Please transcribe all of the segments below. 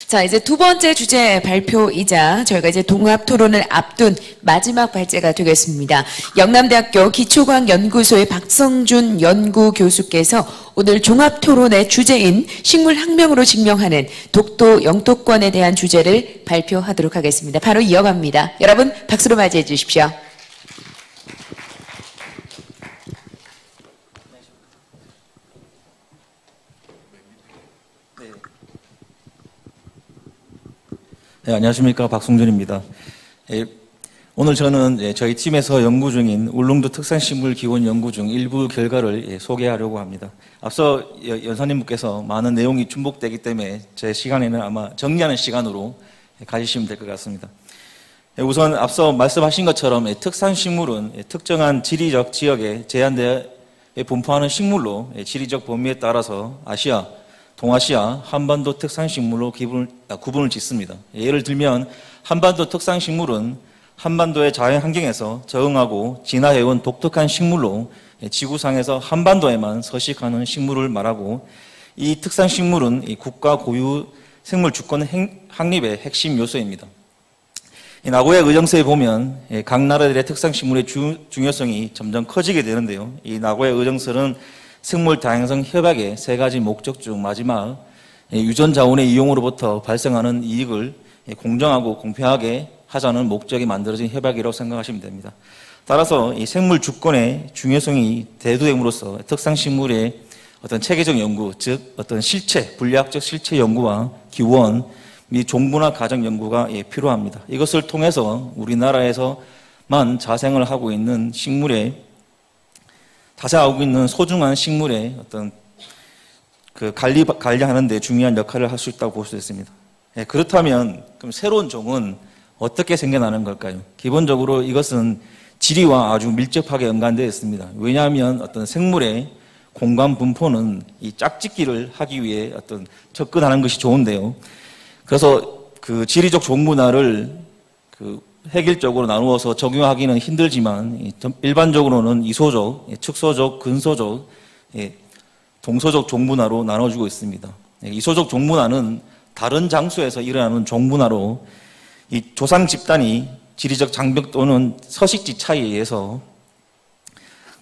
자, 이제 두 번째 주제 발표이자 저희가 이제 동합 토론을 앞둔 마지막 발제가 되겠습니다. 영남대학교 기초과학연구소의 박성준 연구교수께서 오늘 종합 토론의 주제인 식물학명으로 증명하는 독도 영토권에 대한 주제를 발표하도록 하겠습니다. 바로 이어갑니다. 여러분 박수로 맞이해 주십시오. 네, 안녕하십니까. 박성준입니다. 오늘 저는 저희 팀에서 연구 중인 울릉도 특산식물 기원 연구 중 일부 결과를 소개하려고 합니다. 앞서 연사님께서 많은 내용이 중복되기 때문에 제 시간에는 아마 정리하는 시간으로 가지시면 될 것 같습니다. 우선 앞서 말씀하신 것처럼 특산식물은 특정한 지리적 지역에 제한되어 분포하는 식물로 지리적 범위에 따라서 아시아, 동아시아, 한반도 특산식물로 구분을 짓습니다. 예를 들면 한반도 특산식물은 한반도의 자연환경에서 적응하고 진화해온 독특한 식물로 지구상에서 한반도에만 서식하는 식물을 말하고, 이 특산식물은 국가 고유 생물 주권 확립의 핵심 요소입니다. 나고야 의정서에 보면 각 나라들의 특산식물의 중요성이 점점 커지게 되는데요. 이 나고야 의정서는 생물 다양성 협약의 세 가지 목적 중 마지막 유전 자원의 이용으로부터 발생하는 이익을 공정하고 공평하게 하자는 목적이 만들어진 협약이라고 생각하시면 됩니다. 따라서 이 생물 주권의 중요성이 대두됨으로써 특산식물의 어떤 체계적 연구, 즉 어떤 실체, 분리학적 실체 연구와 기원 및 종분화 과정 연구가 필요합니다. 이것을 통해서 우리나라에서만 자생을 하고 있는 소중한 식물의 어떤 관리하는 데 중요한 역할을 할 수 있다고 볼 수 있습니다. 그렇다면 그럼 새로운 종은 어떻게 생겨나는 걸까요? 기본적으로 이것은 지리와 아주 밀접하게 연관되어 있습니다. 왜냐하면 어떤 생물의 공간 분포는 이 짝짓기를 하기 위해 어떤 접근하는 것이 좋은데요. 그래서 그 지리적 종분화를 획일적으로 나누어서 적용하기는 힘들지만 일반적으로는 이소적, 측소적, 근소적, 동소적 종분화로 나눠주고 있습니다. 이소적 종분화는 다른 장소에서 일어나는 종분화로 이 조상 집단이 지리적 장벽 또는 서식지 차이에 의해서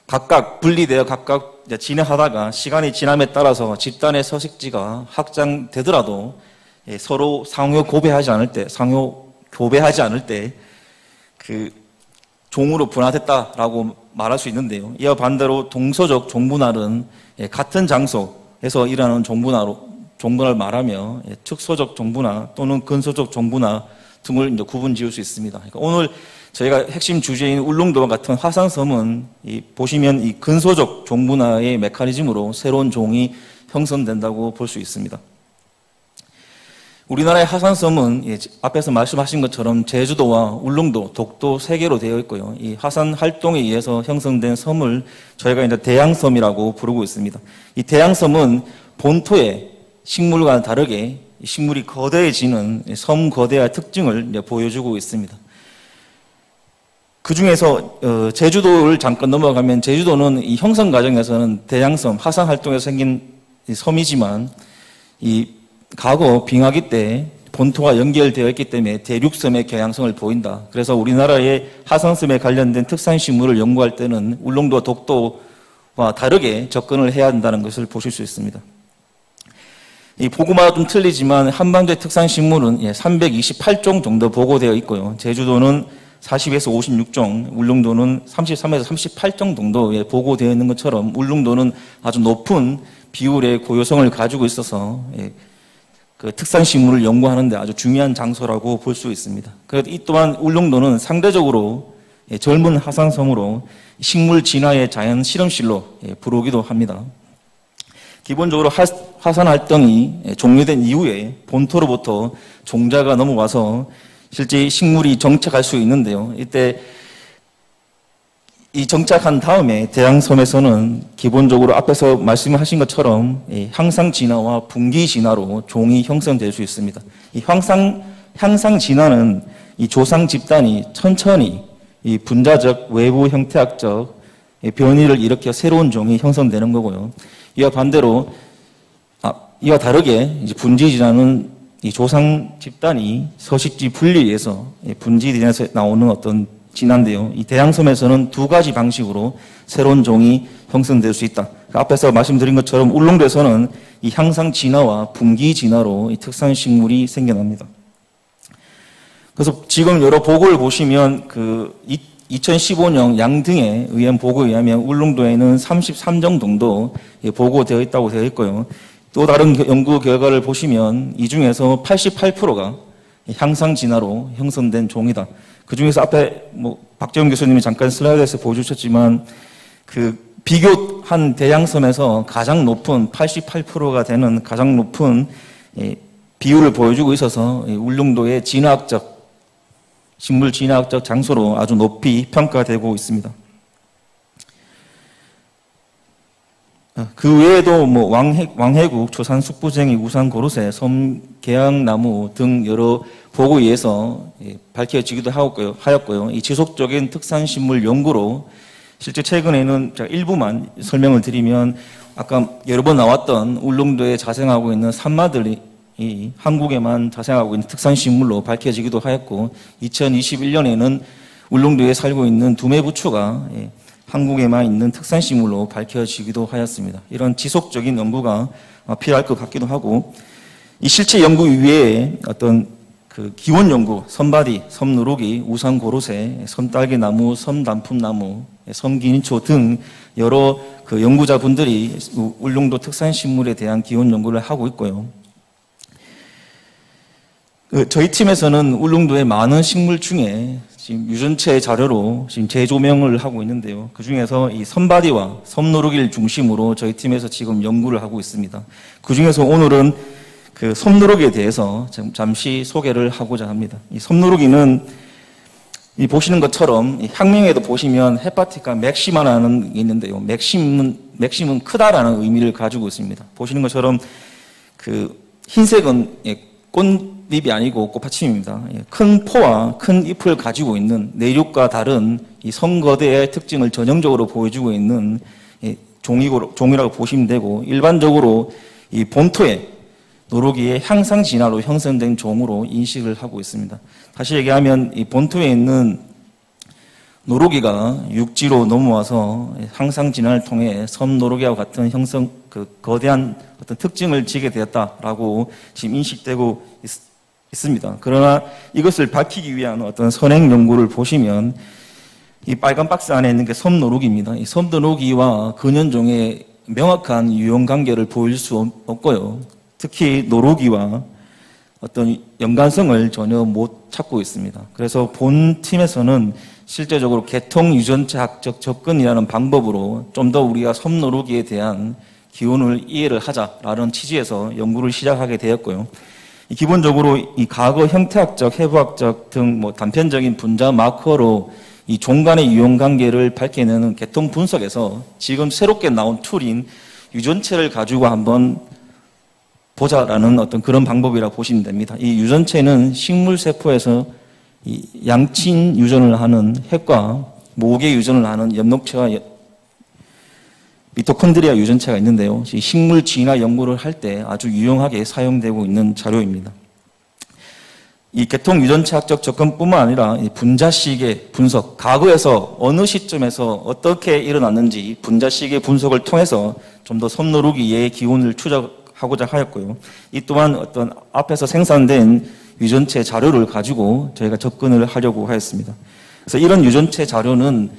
각각 분리되어 각각 진행하다가 시간이 지남에 따라서 집단의 서식지가 확장되더라도 서로 상호 교배하지 않을 때 그 종으로 분화됐다라고 말할 수 있는데요. 이와 반대로 동서적 종분화는 같은 장소에서 일어나는 종분화를 말하며 측소적 종분화 또는 근소적 종분화 등을 이제 구분 지을 수 있습니다. 그러니까 오늘 저희가 핵심 주제인 울릉도와 같은 화산섬은 보시면 이 근소적 종분화의 메커니즘으로 새로운 종이 형성된다고 볼 수 있습니다. 우리나라의 화산섬은 앞에서 말씀하신 것처럼 제주도와 울릉도, 독도 세 개로 되어 있고요. 이 화산 활동에 의해서 형성된 섬을 저희가 이제 대양섬이라고 부르고 있습니다. 이 대양섬은 본토의 식물과 다르게 식물이 거대해지는 섬 거대화의 특징을 보여주고 있습니다. 그 중에서 제주도를 잠깐 넘어가면 제주도는 이 형성 과정에서는 대양섬, 화산 활동에서 생긴 섬이지만 과거 빙하기 때 본토와 연결되어 있기 때문에 대륙섬의 경향성을 보인다. 그래서 우리나라의 화산섬에 관련된 특산식물을 연구할 때는 울릉도와 독도와 다르게 접근을 해야 한다는 것을 보실 수 있습니다. 이 보고마다 좀 틀리지만 한반도의 특산식물은 328종 정도 보고되어 있고요. 제주도는 40에서 56종, 울릉도는 33에서 38종 정도에 보고되어 있는 것처럼 울릉도는 아주 높은 비율의 고요성을 가지고 있어서 그 특산식물을 연구하는 데 아주 중요한 장소라고 볼 수 있습니다. 그래도 이 또한 울릉도는 상대적으로 젊은 화산섬으로 식물 진화의 자연 실험실로 부르기도 합니다. 기본적으로 화산 활동이 종료된 이후에 본토로부터 종자가 넘어와서 실제 식물이 정착할 수 있는데요. 이때 이 정착한 다음에 대양섬에서는 기본적으로 앞에서 말씀하신 것처럼 향상 진화와 분기 진화로 종이 형성될 수 있습니다. 이 향상 진화는 이 조상 집단이 천천히 이 분자적 외부 형태학적 변이를 일으켜 새로운 종이 형성되는 거고요. 이와 다르게 이제 분지 진화는 이 조상 집단이 서식지 분리에서 분지되어서 나오는 어떤 진화인데요. 이 대양섬에서는 두 가지 방식으로 새로운 종이 형성될 수 있다. 앞에서 말씀드린 것처럼 울릉도에서는 이 향상 진화와 분기 진화로 이 특산 식물이 생겨납니다. 그래서 지금 여러 보고를 보시면 2015년 양등에 의한 보고에 의하면 울릉도에는 33종 정도 보고되어 있다고 되어 있고요. 또 다른 연구 결과를 보시면 이 중에서 88%가 향상 진화로 형성된 종이다. 그 중에서 앞에 박재훈 교수님이 잠깐 슬라이드에서 보여주셨지만 비교한 대양섬에서 가장 높은 88%가 되는 가장 높은 비율을 보여주고 있어서 울릉도의 식물 진화학적 장소로 아주 높이 평가되고 있습니다. 그 외에도 왕해국, 초산 숙부쟁이, 우산 고로쇠, 섬계양나무 등 여러 보고에 의해서 밝혀지기도 하였고요. 이 지속적인 특산식물 연구로 실제 최근에는 제가 일부만 설명을 드리면 아까 여러 번 나왔던 울릉도에 자생하고 있는 산마들이 한국에만 자생하고 있는 특산식물로 밝혀지기도 하였고 2021년에는 울릉도에 살고 있는 두메부추가 한국에만 있는 특산식물로 밝혀지기도 하였습니다. 이런 지속적인 연구가 필요할 것 같기도 하고 이 실체 연구 이외에 어떤 기원 연구, 섬바디, 섬누룩이, 우산고로쇠, 섬딸기나무, 섬단풍나무, 섬기니초 등 여러 연구자분들이 울릉도 특산식물에 대한 기원 연구를 하고 있고요. 저희 팀에서는 울릉도의 많은 식물 중에 지금 유전체 자료로 지금 재조명을 하고 있는데요. 그 중에서 이 섬바디와 섬누룩이를 중심으로 저희 팀에서 지금 연구를 하고 있습니다. 그 중에서 오늘은 섬누룩에 대해서 잠시 소개를 하고자 합니다. 이 섬누룩이는 보시는 것처럼 학명에도 보시면 헤파티카 맥시마라는 게 있는데요. 맥심은 크다라는 의미를 가지고 있습니다. 보시는 것처럼 흰색은 꽃잎이 아니고 꽃받침입니다. 큰 포와 큰 잎을 가지고 있는 내륙과 다른 이 섬거대의 특징을 전형적으로 보여주고 있는 종이라고 보시면 되고 일반적으로 이 본토의 노루기의 향상 진화로 형성된 종으로 인식을 하고 있습니다. 다시 얘기하면 이 본토에 있는 노루기가 육지로 넘어와서 향상 진화를 통해 섬노루기와 같은 거대한 어떤 특징을 지게 되었다라고 지금 인식되고 있습니다. 그러나 이것을 밝히기 위한 어떤 선행 연구를 보시면 이 빨간 박스 안에 있는 게 섬노루기입니다. 이 섬노루기와 근현종의 명확한 유형 관계를 보일 수 없고요. 특히 노루기와 어떤 연관성을 전혀 못 찾고 있습니다. 그래서 본 팀에서는 실제적으로 개통 유전체학적 접근이라는 방법으로 좀 더 우리가 섬노루기에 대한 기원을 이해를 하자라는 취지에서 연구를 시작하게 되었고요. 기본적으로 이 과거 형태학적, 해부학적 등 단편적인 분자 마커로 이 종 간의 유형 관계를 밝혀내는 개통 분석에서 지금 새롭게 나온 툴인 유전체를 가지고 한번 보자라는 어떤 그런 방법이라고 보시면 됩니다. 이 유전체는 식물 세포에서 이 양친 유전을 하는 핵과 모계 유전을 하는 엽록체와 미토콘드리아 유전체가 있는데요. 식물 진화 연구를 할 때 아주 유용하게 사용되고 있는 자료입니다. 이 개통 유전체학적 접근뿐만 아니라 분자식의 분석, 과거에서 어느 시점에서 어떻게 일어났는지 분자식의 분석을 통해서 좀 더 섬노루기의 기원을 추적하고자 하였고요. 이 또한 어떤 앞에서 생산된 유전체 자료를 가지고 저희가 접근을 하려고 하였습니다. 그래서 이런 유전체 자료는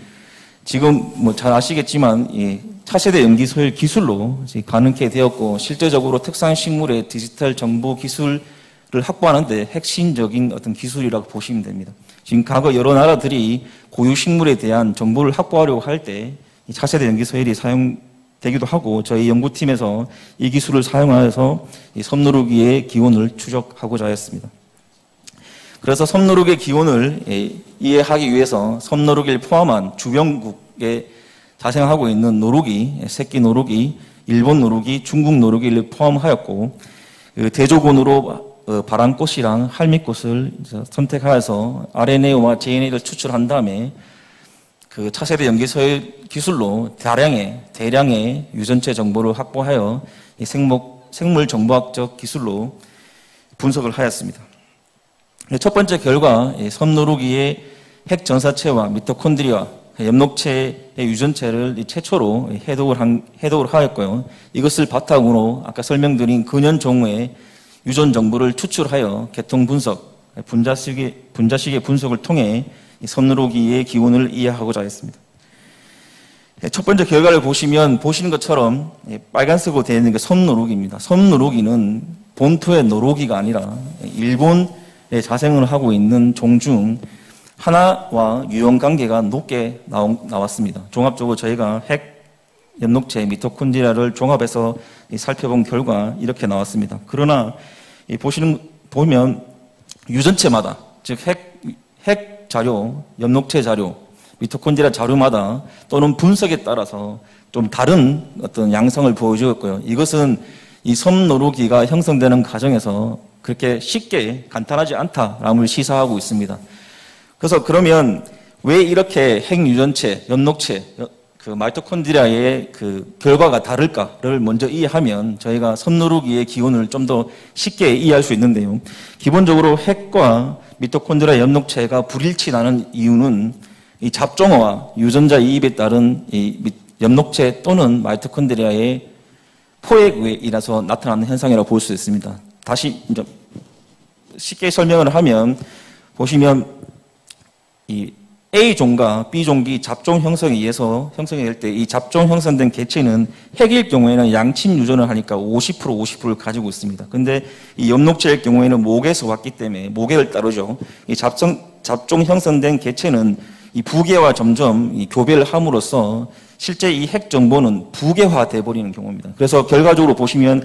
지금 잘 아시겠지만 차세대 염기소일 기술로 가능케 되었고 실제적으로 특산식물의 디지털 정보 기술을 확보하는데 핵심적인 어떤 기술이라고 보시면 됩니다. 지금 과거 여러 나라들이 고유식물에 대한 정보를 확보하려고 할 때 차세대 염기소일이 사용되기도 하고 저희 연구팀에서 이 기술을 사용하여서 섬노루기의 기원을 추적하고자 하였습니다. 그래서 섬노루기의 기원을 이해하기 위해서 섬노루기를 포함한 주변국에 자생하고 있는 노루기, 새끼 노루기, 일본 노루기, 중국 노루기를 포함하였고 대조군으로 바람꽃이랑 할미꽃을 선택하여서 RNA와 JNA를 추출한 다음에 차세대 염기소일 기술로 대량의 유전체 정보를 확보하여 생물 정보학적 기술로 분석을 하였습니다. 첫 번째 결과, 섬누르기의 핵 전사체와 미토콘드리아, 엽록체의 유전체를 최초로 해독을 하였고요. 이것을 바탕으로 아까 설명드린 근연 종의 유전 정보를 추출하여 계통 분석, 분자식의 분석을 통해 섬누르기의 기원을 이해하고자 했습니다. 첫 번째 결과를 보시는 것처럼 빨간색으로 되어 있는 게 섬누르기입니다. 섬누르기는 본토의 노루기가 아니라 일본에 자생을 하고 있는 종 중 하나와 유형 관계가 높게 나왔습니다. 종합적으로 저희가 핵 엽록체 미토콘드리아를 종합해서 살펴본 결과 이렇게 나왔습니다. 그러나 보면 유전체마다, 즉 핵 자료, 엽록체 자료, 미토콘드리아 자료마다 또는 분석에 따라서 좀 다른 어떤 양상을 보여주었고요. 이것은 이 섬누르기가 형성되는 과정에서 그렇게 쉽게 간단하지 않다라는 시사하고 있습니다. 그래서 그러면 왜 이렇게 핵유전체, 엽록체, 그 마이토콘드리아의 그 결과가 다를까를 먼저 이해하면 저희가 섬누르기의 기원을 좀 더 쉽게 이해할 수 있는데요. 기본적으로 핵과 미토콘드리아 엽록체가 불일치나는 이유는 이 잡종어와 유전자 이입에 따른 이 엽록체 또는 마이토콘드리아의 포획에 의해서 나타나는 현상이라고 볼 수 있습니다. 다시 이제 쉽게 설명을 하면 보시면 이 A종과 B종기 잡종 형성에 의해서 형성이 될 때 이 잡종 형성된 개체는 핵일 경우에는 양친 유전을 하니까 50% 50%를 가지고 있습니다. 근데 이 엽록체일 경우에는 모계에서 왔기 때문에 모계를 따르죠. 이 잡종 형성된 개체는 이 부계와 점점 이 교배를 함으로써 실제 이 핵 정보는 부계화돼 버리는 경우입니다. 그래서 결과적으로 보시면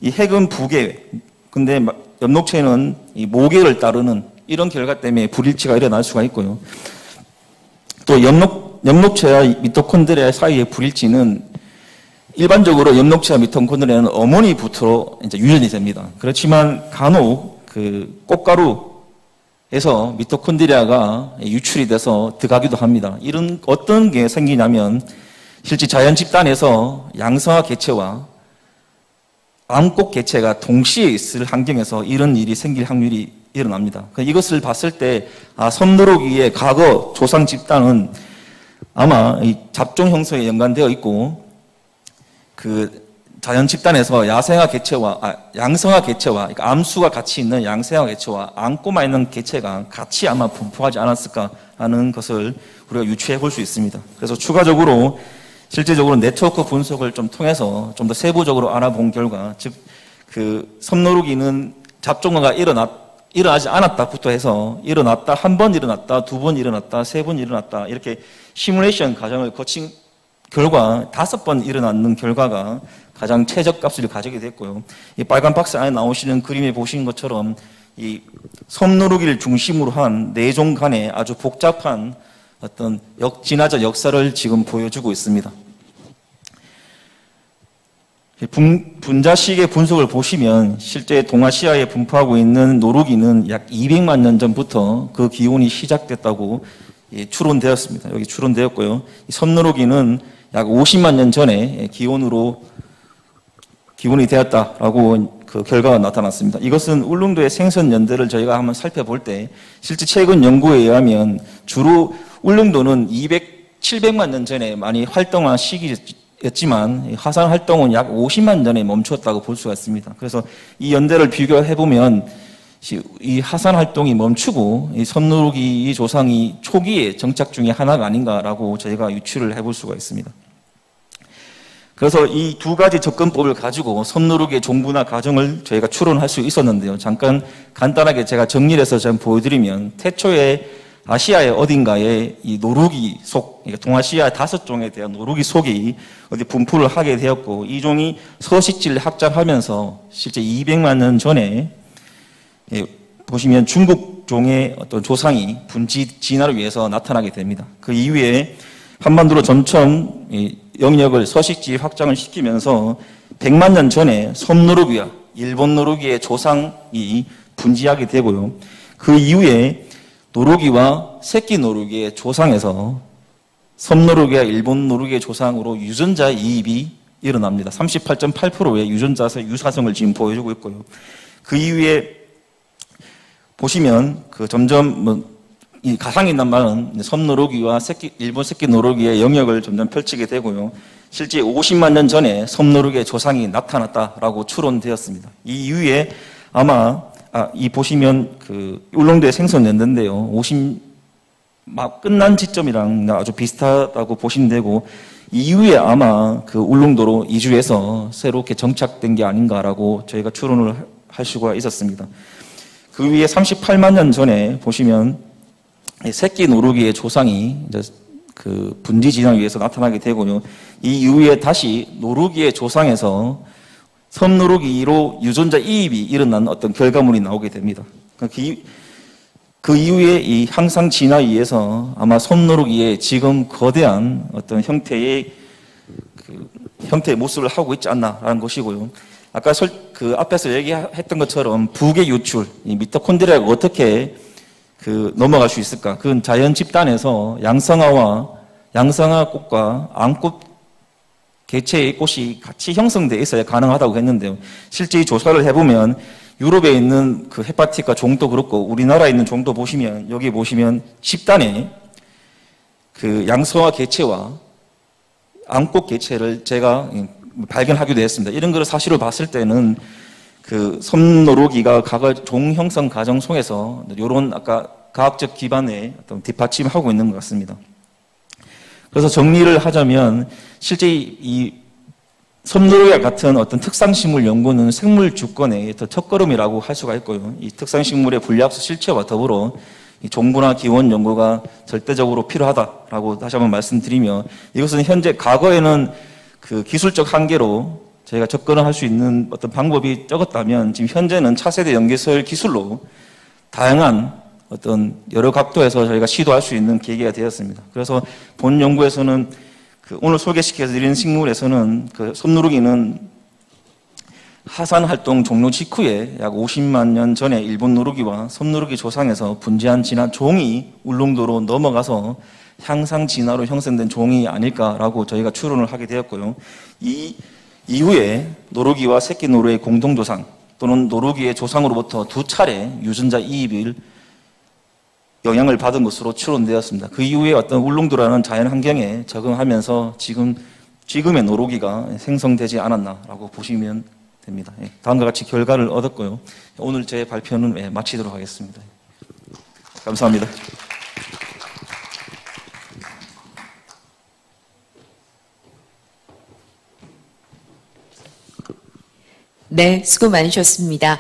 이 핵은 부계, 근데 엽록체는 이 모계를 따르는 이런 결과 때문에 불일치가 일어날 수가 있고요. 또 엽록체와 미토콘드리아 사이의 불일치는 일반적으로 엽록체와 미토콘드리아는 어머니부터로 이제 유전이 됩니다. 그렇지만 간혹 그 꽃가루에서 미토콘드리아가 유출이 돼서 들어가기도 합니다. 이런 어떤 게 생기냐면 실제 자연 집단에서 양성화 개체와 암꽃 개체가 동시에 있을 환경에서 이런 일이 생길 확률이 일어납니다. 이것을 봤을 때 섬누르기의 과거 조상 집단은 아마 이 잡종 형성에 연관되어 있고 그 자연 집단에서 양성화 개체와 그러니까 암수가 같이 있는 양성화 개체와 암꼬마 있는 개체가 같이 아마 분포하지 않았을까 하는 것을 우리가 유추해 볼 수 있습니다. 그래서 추가적으로 실제적으로 네트워크 분석을 좀 통해서 좀 더 세부적으로 알아본 결과, 즉 그 섬누르기는 잡종어가 일어나지 않았다부터 해서 일어났다, 한 번 일어났다, 두 번 일어났다, 세 번 일어났다, 이렇게 시뮬레이션 과정을 거친 결과 5번 일어나는 결과가 가장 최저값을 가지게 됐고요. 이 빨간 박스 안에 나오시는 그림에 보시는 것처럼 이 섬누르기를 중심으로 한 내종 간의 아주 복잡한 어떤 진화적 역사를 지금 보여주고 있습니다. 분자식의 분석을 보시면 실제 동아시아에 분포하고 있는 노루기는 약 200만 년 전부터 그 기원이 시작됐다고 추론되었습니다. 여기 추론되었고요. 섬누르기는 약 50만 년 전에 기원이 되었다라고 그 결과가 나타났습니다. 이것은 울릉도의 생선 연대를 저희가 한번 살펴볼 때 실제 최근 연구에 의하면 주로 울릉도는 700만 년 전에 많이 활동한 시기였지만 화산 활동은 약 50만 년에 멈췄다고 볼 수가 있습니다. 그래서 이 연대를 비교해 보면 이 화산 활동이 멈추고 이 섬누르기 조상이 초기에 정착 중에 하나가 아닌가라고 저희가 유추를 해볼 수가 있습니다. 그래서 이 두 가지 접근법을 가지고 섬누르기의 종분화 과정을 저희가 추론할 수 있었는데요. 잠깐 간단하게 제가 정리를 해서 좀 보여드리면 태초에 아시아의 어딘가에 이 노루기 속, 그러니까 동아시아 5종에 대한 노루기 속이 어디 분포를 하게 되었고 이 종이 서식지를 확장하면서 실제 200만 년 전에 보시면 중국 종의 어떤 조상이 분지 진화를 위해서 나타나게 됩니다. 그 이후에 한반도로 점점 영역을 서식지 확장을 시키면서 100만 년 전에 섬누르기와 일본 노루기의 조상이 분지하게 되고요. 그 이후에 노루기와 새끼 노루기의 조상에서 섬노루기와 일본 노루기의 조상으로 유전자 이입이 일어납니다. 38.8%의 유전자에서 유사성을 지금 보여주고 있고요. 그 이후에 보시면 그 점점 이 가상인단말은 섬노루기와 일본 새끼 노루기의 영역을 점점 펼치게 되고요. 실제 50만 년 전에 섬노루기의 조상이 나타났다라고 추론되었습니다. 이 이후에 아마 이 보시면 그 울릉도의 생선 연대인데요. 막 끝난 지점이랑 아주 비슷하다고 보시면 되고 이후에 아마 그 울릉도로 이주해서 새롭게 정착된 게 아닌가라고 저희가 추론을 할 수가 있었습니다. 그 위에 38만 년 전에 보시면 새끼 노루기의 조상이 이제 그 분지 진화에 의해서 나타나게 되고요. 이 이후에 다시 노루기의 조상에서 섬노루기로 유전자 이입이 일어난 어떤 결과물이 나오게 됩니다. 그 이후에 이 향상 진화에 의해서 아마 섬노루기의 지금 거대한 어떤 형태의 모습을 하고 있지 않나라는 것이고요. 아까 그 앞에서 얘기했던 것처럼 부계 유출, 이 미토콘드리아가 어떻게 넘어갈 수 있을까? 그건 자연 집단에서 양성화 꽃과 앙꽃 개체의 꽃이 같이 형성되어 있어야 가능하다고 했는데요. 실제 이 조사를 해보면 유럽에 있는 그 헤파티카 종도 그렇고 우리나라에 있는 종도 보시면 여기 보시면 집단에 그 양성화 개체와 앙꽃 개체를 제가 발견하기도 했습니다. 이런 걸 사실을 봤을 때는 그 섬노루기가 종 형성 과정 속에서 이런 아까 과학적 기반의 어떤 뒷받침하고 있는 것 같습니다. 그래서 정리를 하자면 실제 이 섬노루기와 같은 어떤 특상식물 연구는 생물 주권의 첫걸음이라고 할 수가 있고요. 이 특상식물의 분리학적 실체와 더불어 이 종분화 기원 연구가 절대적으로 필요하다라고 다시 한번 말씀드리며 이것은 현재 과거에는 그 기술적 한계로 저희가 접근을 할 수 있는 어떤 방법이 적었다면 지금 현재는 차세대 연계설 기술로 다양한 어떤 여러 각도에서 저희가 시도할 수 있는 계기가 되었습니다. 그래서 본 연구에서는 오늘 소개시켜 드린 식물에서는 그 섬노루기는 하산 활동 종료 직후에 약 50만 년 전에 일본 노루기와 섬노루기 조상에서 분지한 진화 종이 울릉도로 넘어가서 향상 진화로 형성된 종이 아닐까라고 저희가 추론을 하게 되었고요. 이 이후에 노루기와 새끼 노루의 공동조상 또는 노루기의 조상으로부터 2차례 유전자 이입을 영향을 받은 것으로 추론되었습니다. 그 이후에 어떤 울릉도라는 자연 환경에 적응하면서 지금의 노루기가 생성되지 않았나라고 보시면 됩니다. 다음과 같이 결과를 얻었고요. 오늘 제 발표는 마치도록 하겠습니다. 감사합니다. 네, 수고 많으셨습니다.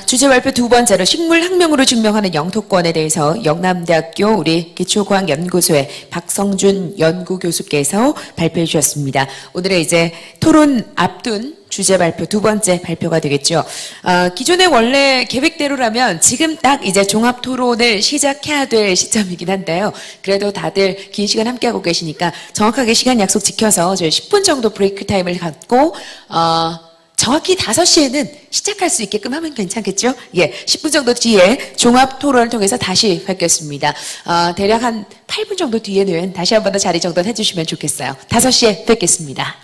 주제 발표 두 번째로 식물학명으로 증명하는 영토권에 대해서 영남대학교 우리 기초과학연구소의 박성준 연구교수께서 발표해 주셨습니다. 오늘의 이제 토론 앞둔 주제 발표 두 번째 발표가 되겠죠. 기존에 원래 계획대로라면 지금 딱 이제 종합 토론을 시작해야 될 시점이긴 한데요. 그래도 다들 긴 시간 함께하고 계시니까 정확하게 시간 약속 지켜서 저희 10분 정도 브레이크 타임을 갖고 정확히 5시에는 시작할 수 있게끔 하면 괜찮겠죠? 예, 10분 정도 뒤에 종합 토론을 통해서 다시 뵙겠습니다. 대략 한 8분 정도 뒤에는 다시 한 번 더 자리 정돈 해주시면 좋겠어요. 5시에 뵙겠습니다.